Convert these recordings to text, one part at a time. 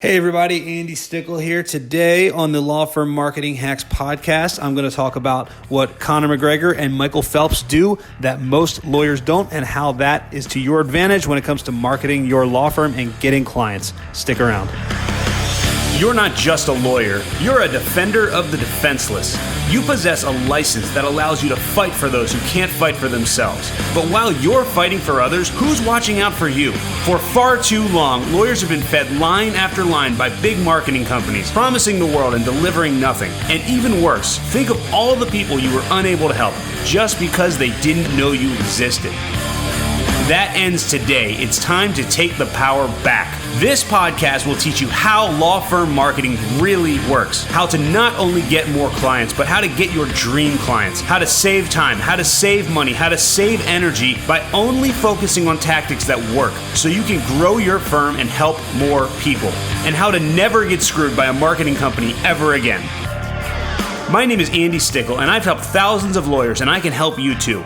Hey everybody, Andy Stickel here. Today on the Law Firm Marketing Hacks podcast, I'm going to talk about what Conor McGregor and Michael Phelps do that most lawyers don't and how that is to your advantage when it comes to marketing your law firm and getting clients. Stick around. You're not just a lawyer, you're a defender of the defenseless. You possess a license that allows you to fight for those who can't fight for themselves. But while you're fighting for others, who's watching out for you? For far too long, lawyers have been fed line after line by big marketing companies, promising the world and delivering nothing. And even worse, think of all the people you were unable to help just because they didn't know you existed. That ends today. It's time to take the power back. This podcast will teach you how law firm marketing really works, how to not only get more clients, but how to get your dream clients, how to save time, how to save money, how to save energy by only focusing on tactics that work so you can grow your firm and help more people, and how to never get screwed by a marketing company ever again. My name is Andy Stickel, and I've helped thousands of lawyers, and I can help you too.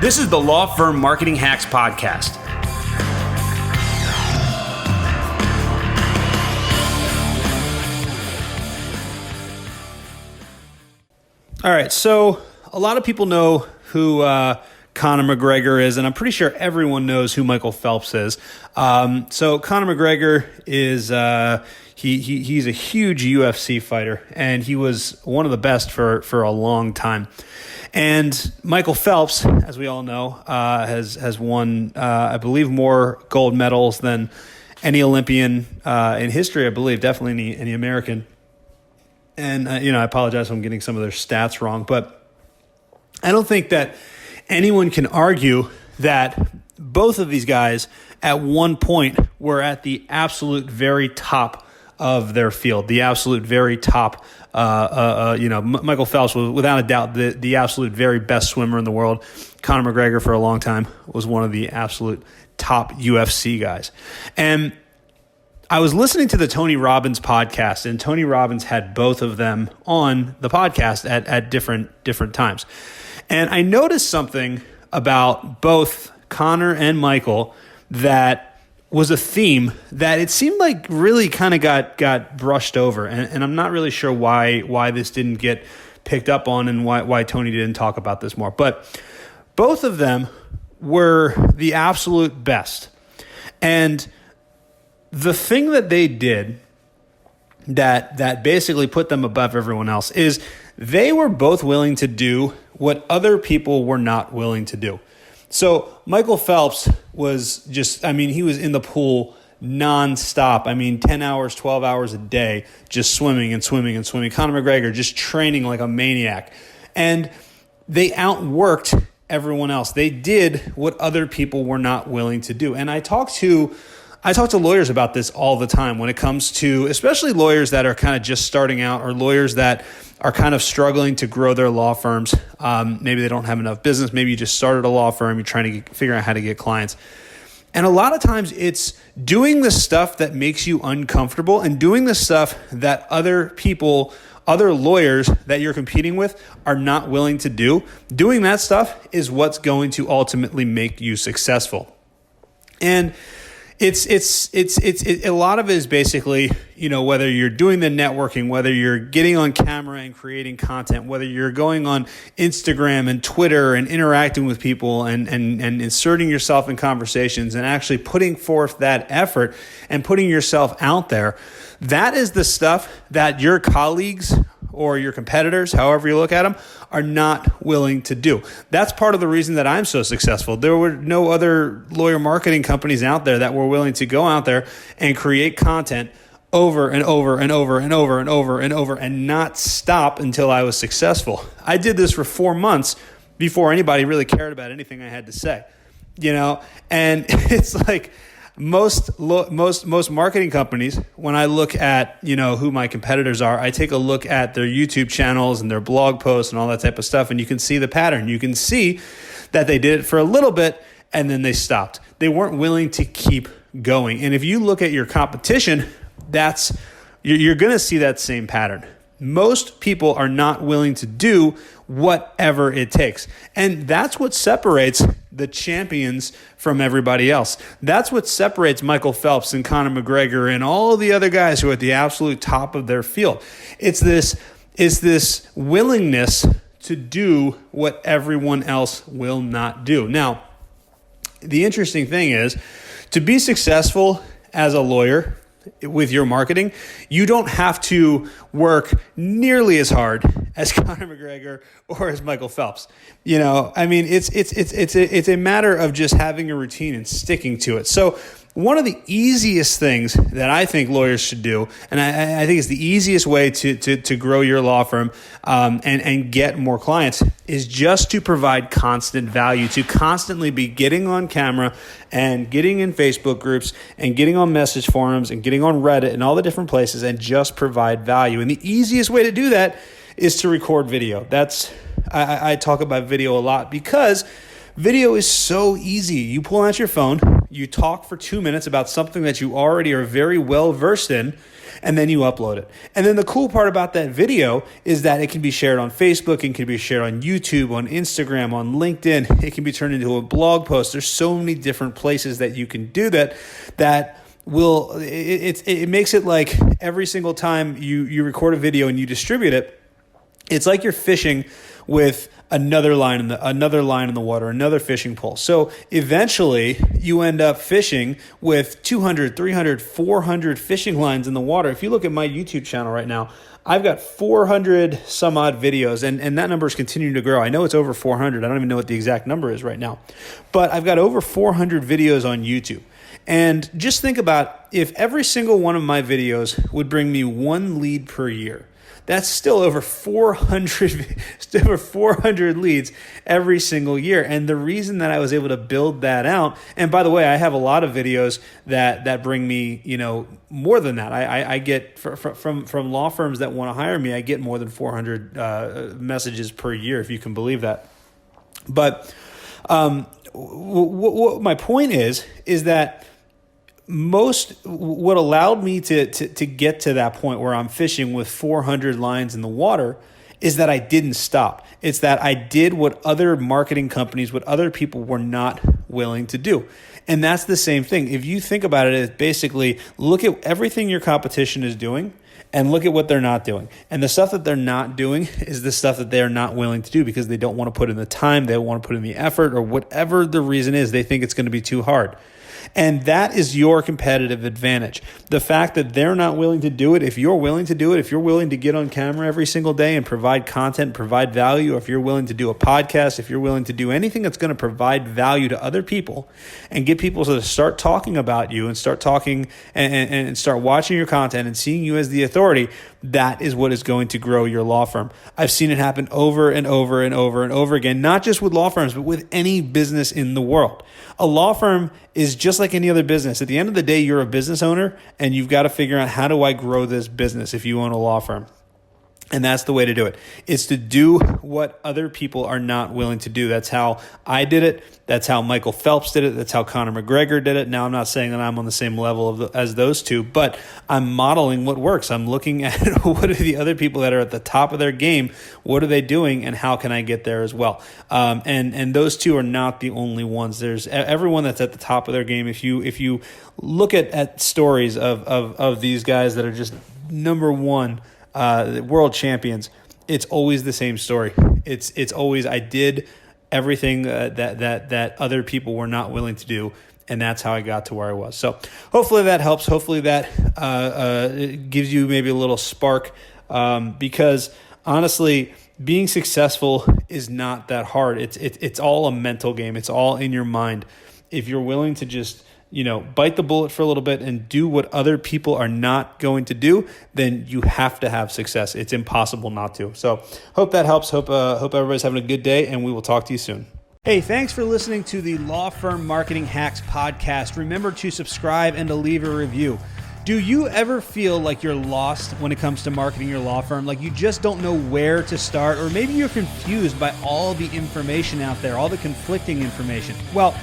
This is the Law Firm Marketing Hacks podcast. All right, so a lot of people know who Conor McGregor is, and I'm pretty sure everyone knows who Michael Phelps is. So Conor McGregor is he's a huge UFC fighter, and he was one of the best for a long time. And Michael Phelps, as we all know, has won, I believe, more gold medals than any Olympian in history. I believe, definitely any American. And I apologize if I'm getting some of their stats wrong, but I don't think that anyone can argue that both of these guys at one point were at the absolute very top of their field, the absolute very top. Michael Phelps was without a doubt the absolute very best swimmer in the world. Conor McGregor for a long time was one of the absolute top UFC guys. And I was listening to the Tony Robbins podcast, and Tony Robbins had both of them on the podcast at different times. And I noticed something about both Conor and Michael that was a theme that it seemed like really kind of got brushed over. And I'm not really sure why this didn't get picked up on and why Tony didn't talk about this more. But both of them were the absolute best. And the thing that they did that basically put them above everyone else is they were both willing to do what other people were not willing to do. So Michael Phelps was he was in the pool nonstop. 10 hours, 12 hours a day, just swimming and swimming and swimming. Conor McGregor just training like a maniac. And they outworked everyone else. They did what other people were not willing to do. And I talk to lawyers about this all the time when it comes to, especially lawyers that are kind of just starting out or lawyers that are kind of struggling to grow their law firms. Maybe they don't have enough business. Maybe you just started a law firm. You're trying to figure out how to get clients. And a lot of times it's doing the stuff that makes you uncomfortable and doing the stuff that other lawyers that you're competing with are not willing to do. Doing that stuff is what's going to ultimately make you successful. And it's a lot of it is basically, whether you're doing the networking, whether you're getting on camera and creating content, whether you're going on Instagram and Twitter and interacting with people and inserting yourself in conversations and actually putting forth that effort and putting yourself out there. That is the stuff that your colleagues or your competitors, however you look at them, are not willing to do. That's part of the reason that I'm so successful. There were no other lawyer marketing companies out there that were willing to go out there and create content over and over and over and over and over and over and not stop until I was successful. I did this for 4 months before anybody really cared about anything I had to say, and it's like, Most marketing companies, when I look at, who my competitors are, I take a look at their YouTube channels and their blog posts and all that type of stuff, and you can see the pattern. You can see that they did it for a little bit and then they stopped. They weren't willing to keep going. And if you look at your competition, you're going to see that same pattern. Most people are not willing to do whatever it takes. And that's what separates the champions from everybody else. That's what separates Michael Phelps and Conor McGregor and all of the other guys who are at the absolute top of their field. It's this willingness to do what everyone else will not do. Now, the interesting thing is, to be successful as a lawyer with your marketing, you don't have to work nearly as hard as Conor McGregor or as Michael Phelps. I mean, it's a matter of just having a routine and sticking to it. So one of the easiest things that I think lawyers should do, and I think it's the easiest way to grow your law firm and get more clients, is just to provide constant value, to constantly be getting on camera and getting in Facebook groups and getting on message forums and getting on Reddit and all the different places and just provide value. And the easiest way to do that is to record video. I talk about video a lot because video is so easy. You pull out your phone, you talk for 2 minutes about something that you already are very well versed in, and then you upload it. And then the cool part about that video is that it can be shared on Facebook, it can be shared on YouTube, on Instagram, on LinkedIn. It can be turned into a blog post. There's so many different places that you can do that it makes it like every single time you record a video and you distribute it, it's like you're fishing with another line in the water, another fishing pole. So eventually you end up fishing with 200, 300, 400 fishing lines in the water. If you look at my YouTube channel right now, I've got 400 some odd videos, and that number is continuing to grow. I know it's over 400. I don't even know what the exact number is right now. But I've got over 400 videos on YouTube. And just think about if every single one of my videos would bring me one lead per year. That's still over 400 leads every single year. And the reason that I was able to build that out, and by the way, I have a lot of videos that bring me, more than that. I get from law firms that want to hire me, I get more than 400 messages per year, if you can believe that. But what my point is that what allowed me to get to that point where I'm fishing with 400 lines in the water is that I didn't stop. It's that I did what other marketing companies, what other people were not willing to do. And that's the same thing. If you think about it, it's basically look at everything your competition is doing and look at what they're not doing. And the stuff that they're not doing is the stuff that they're not willing to do because they don't want to put in the time, they don't want to put in the effort, or whatever the reason is, they think it's going to be too hard. And that is your competitive advantage. The fact that they're not willing to do it, if you're willing to do it, if you're willing to get on camera every single day and provide content, provide value, if you're willing to do a podcast, if you're willing to do anything that's going to provide value to other people and get people to start talking about you and start talking and start watching your content and seeing you as the authority, that is what is going to grow your law firm. I've seen it happen over and over and over and over again, not just with law firms, but with any business in the world. A law firm is just like any other business. At the end of the day, you're a business owner and you've got to figure out, how do I grow this business if you own a law firm? And that's the way to do it. It's to do what other people are not willing to do. That's how I did it. That's how Michael Phelps did it. That's how Conor McGregor did it. Now, I'm not saying that I'm on the same level as those two, but I'm modeling what works. I'm looking at what are the other people that are at the top of their game, what are they doing, and how can I get there as well? And those two are not the only ones. There's everyone that's at the top of their game. If you look at stories of these guys that are just number one, world champions, it's always the same story. It's always, I did everything that other people were not willing to do, and that's how I got to where I was. So hopefully that helps. Hopefully that gives you maybe a little spark, because honestly, being successful is not that hard. It's all a mental game. It's all in your mind. If you're willing to just bite the bullet for a little bit and do what other people are not going to do, then you have to have success. It's impossible not to. So hope that helps. Hope everybody's having a good day, and we will talk to you soon. Hey, thanks for listening to the Law Firm Marketing Hacks podcast. Remember to subscribe and to leave a review. Do you ever feel like you're lost when it comes to marketing your law firm? Like you just don't know where to start, or maybe you're confused by all the information out there, all the conflicting information? Well,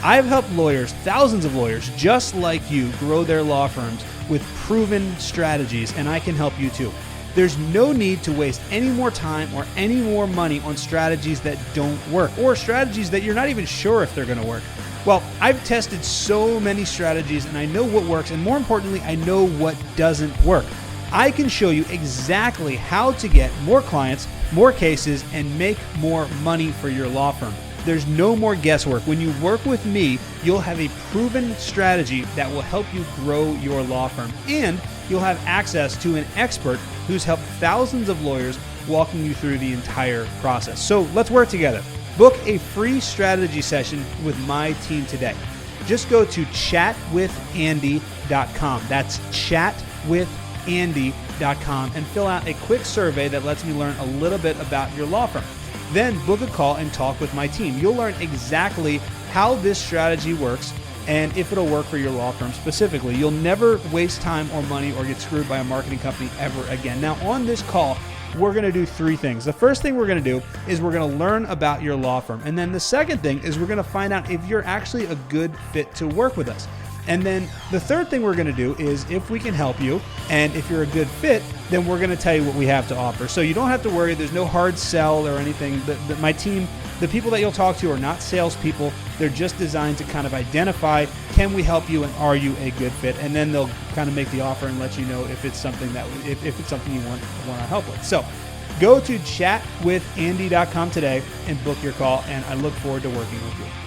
I've helped lawyers, thousands of lawyers just like you, grow their law firms with proven strategies, and I can help you too. There's no need to waste any more time or any more money on strategies that don't work, or strategies that you're not even sure if they're going to work. Well, I've tested so many strategies and I know what works, and more importantly, I know what doesn't work. I can show you exactly how to get more clients, more cases, and make more money for your law firm. There's no more guesswork. When you work with me, you'll have a proven strategy that will help you grow your law firm, and you'll have access to an expert who's helped thousands of lawyers, walking you through the entire process. So let's work together. Book a free strategy session with my team today. Just go to chatwithandy.com. That's chatwithandy.com and fill out a quick survey that lets me learn a little bit about your law firm. Then book a call and talk with my team. You'll learn exactly how this strategy works and if it'll work for your law firm specifically. You'll never waste time or money or get screwed by a marketing company ever again. Now, on this call, we're going to do three things. The first thing we're going to do is we're going to learn about your law firm. And then the second thing is we're going to find out if you're actually a good fit to work with us. And then the third thing we're going to do is if we can help you, and if you're a good fit, then we're going to tell you what we have to offer. So you don't have to worry. There's no hard sell or anything. My team, the people that you'll talk to are not salespeopeople. They're just designed to kind of identify, can we help you and are you a good fit? And then they'll kind of make the offer and let you know if it's something that if it's something you want our help with. So go to chatwithandy.com today and book your call, and I look forward to working with you.